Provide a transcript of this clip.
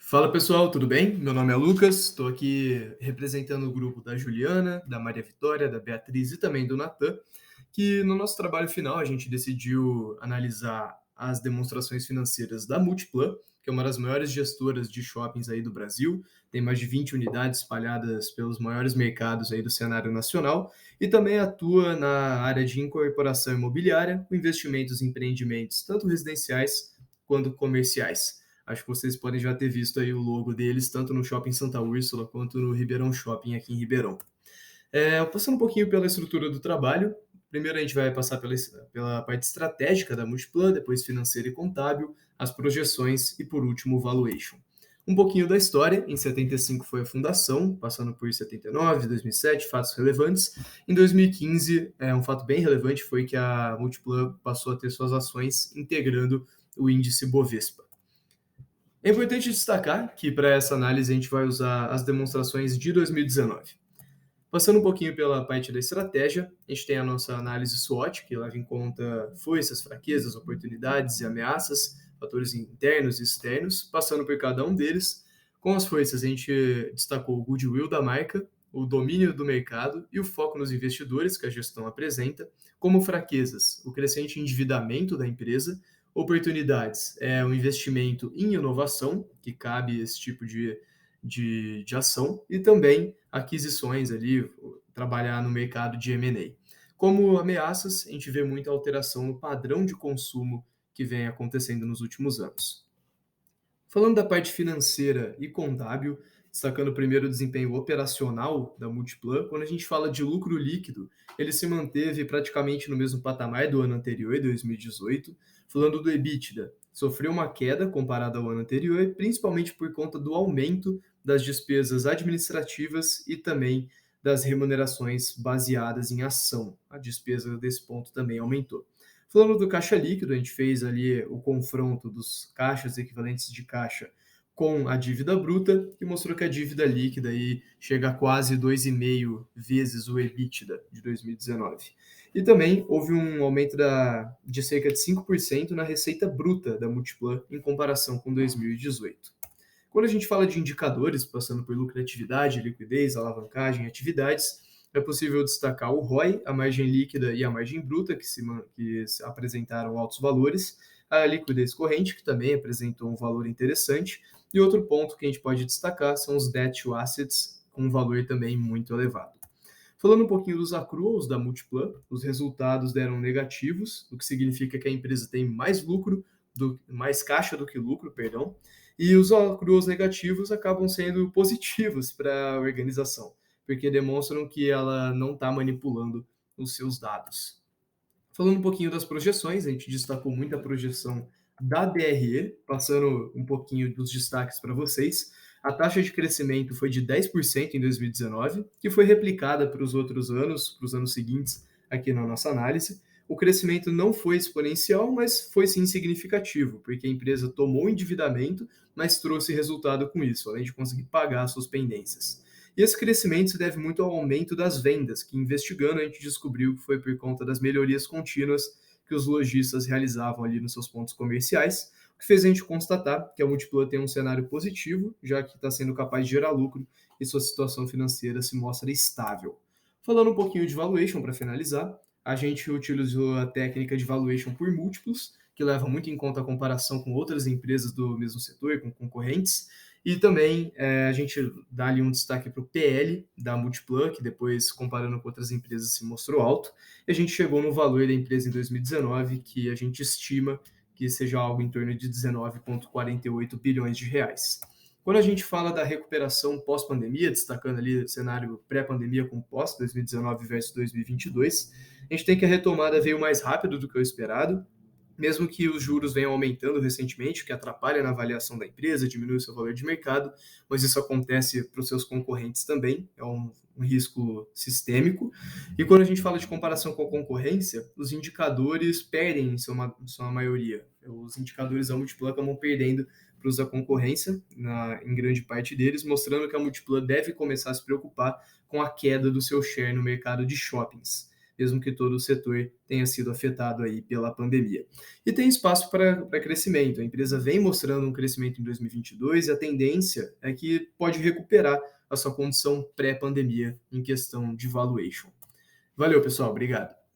Fala pessoal, tudo bem? Meu nome é Lucas, estou aqui representando o grupo da Juliana, da Maria Vitória, da Beatriz e também do Natan, que no nosso trabalho final a gente decidiu analisar as demonstrações financeiras da Multiplan, que é uma das maiores gestoras de shoppings aí do Brasil, tem mais de 20 unidades espalhadas pelos maiores mercados aí do cenário nacional e também atua na área de incorporação imobiliária, com investimentos em empreendimentos tanto residenciais quanto comerciais. Acho que vocês podem já ter visto aí o logo deles, tanto no Shopping Santa Úrsula quanto no Ribeirão Shopping aqui em Ribeirão. Passando um pouquinho pela estrutura do trabalho, primeiro a gente vai passar pela parte estratégica da Multiplan, depois financeira e contábil, as projeções e, por último, o valuation. Um pouquinho da história, em 75 foi a fundação, passando por 79, 2007, fatos relevantes. Em 2015, um fato bem relevante foi que a Multiplan passou a ter suas ações integrando o índice Bovespa. É importante destacar que para essa análise a gente vai usar as demonstrações de 2019. Passando um pouquinho pela parte da estratégia, a gente tem a nossa análise SWOT, que leva em conta forças, fraquezas, oportunidades e ameaças, fatores internos e externos, passando por cada um deles. Com as forças, a gente destacou o goodwill da marca, o domínio do mercado e o foco nos investidores que a gestão apresenta. Como fraquezas, o crescente endividamento da empresa, oportunidades, o investimento em inovação, que cabe esse tipo de ação, e também aquisições ali, trabalhar no mercado de M&A. Como ameaças, a gente vê muita alteração no padrão de consumo que vem acontecendo nos últimos anos. Falando da parte financeira e contábil, destacando primeiro o desempenho operacional da Multiplan, quando a gente fala de lucro líquido, ele se manteve praticamente no mesmo patamar do ano anterior, 2018. Falando do EBITDA, sofreu uma queda comparada ao ano anterior, principalmente por conta do aumento das despesas administrativas e também das remunerações baseadas em ação. A despesa desse ponto também aumentou. Falando do caixa líquido, a gente fez ali o confronto dos caixas equivalentes de caixa com a dívida bruta e mostrou que a dívida líquida aí chega a quase 2,5 vezes o EBITDA de 2019. E também houve um aumento de cerca de 5% na receita bruta da Multiplan em comparação com 2018. Quando a gente fala de indicadores, passando por lucratividade, liquidez, alavancagem e atividades, é possível destacar o ROI, a margem líquida e a margem bruta, que apresentaram altos valores, a liquidez corrente, que também apresentou um valor interessante, e outro ponto que a gente pode destacar são os debt to assets, com um valor também muito elevado. Falando um pouquinho dos accruals da Multiplan, os resultados deram negativos, o que significa que a empresa tem mais caixa do que lucro, perdão, e os accruals negativos acabam sendo positivos para a organização, porque demonstram que ela não está manipulando os seus dados. Falando um pouquinho das projeções, a gente destacou muito a projeção da DRE, passando um pouquinho dos destaques para vocês. A taxa de crescimento foi de 10% em 2019, que foi replicada para para os anos seguintes aqui na nossa análise. O crescimento não foi exponencial, mas foi sim significativo, porque a empresa tomou endividamento, mas trouxe resultado com isso, além de conseguir pagar suas pendências. E esse crescimento se deve muito ao aumento das vendas, que investigando a gente descobriu que foi por conta das melhorias contínuas que os lojistas realizavam ali nos seus pontos comerciais, o que fez a gente constatar que a Multiplan tem um cenário positivo, já que está sendo capaz de gerar lucro e sua situação financeira se mostra estável. Falando um pouquinho de valuation para finalizar, a gente utilizou a técnica de valuation por múltiplos, que leva muito em conta a comparação com outras empresas do mesmo setor, com concorrentes, e também a gente dá ali um destaque para o PL da Multiplan, que depois, comparando com outras empresas, se mostrou alto. E a gente chegou no valor da empresa em 2019, que a gente estima que seja algo em torno de 19,48 bilhões de reais. Quando a gente fala da recuperação pós-pandemia, destacando ali o cenário pré-pandemia com pós, 2019 versus 2022, a gente tem que a retomada veio mais rápido do que o esperado, mesmo que os juros venham aumentando recentemente, o que atrapalha na avaliação da empresa, diminui o seu valor de mercado, mas isso acontece para os seus concorrentes também, é um risco sistêmico. E quando a gente fala de comparação com a concorrência, os indicadores perdem em sua maioria. Os indicadores da Multiplan acabam perdendo para os da concorrência, em grande parte deles, mostrando que a Multiplan deve começar a se preocupar com a queda do seu share no mercado de shoppings. mesmo que todo o setor tenha sido afetado aí pela pandemia. E tem espaço para crescimento. A empresa vem mostrando um crescimento em 2022 e a tendência é que pode recuperar a sua condição pré-pandemia em questão de valuation. Valeu, pessoal. Obrigado.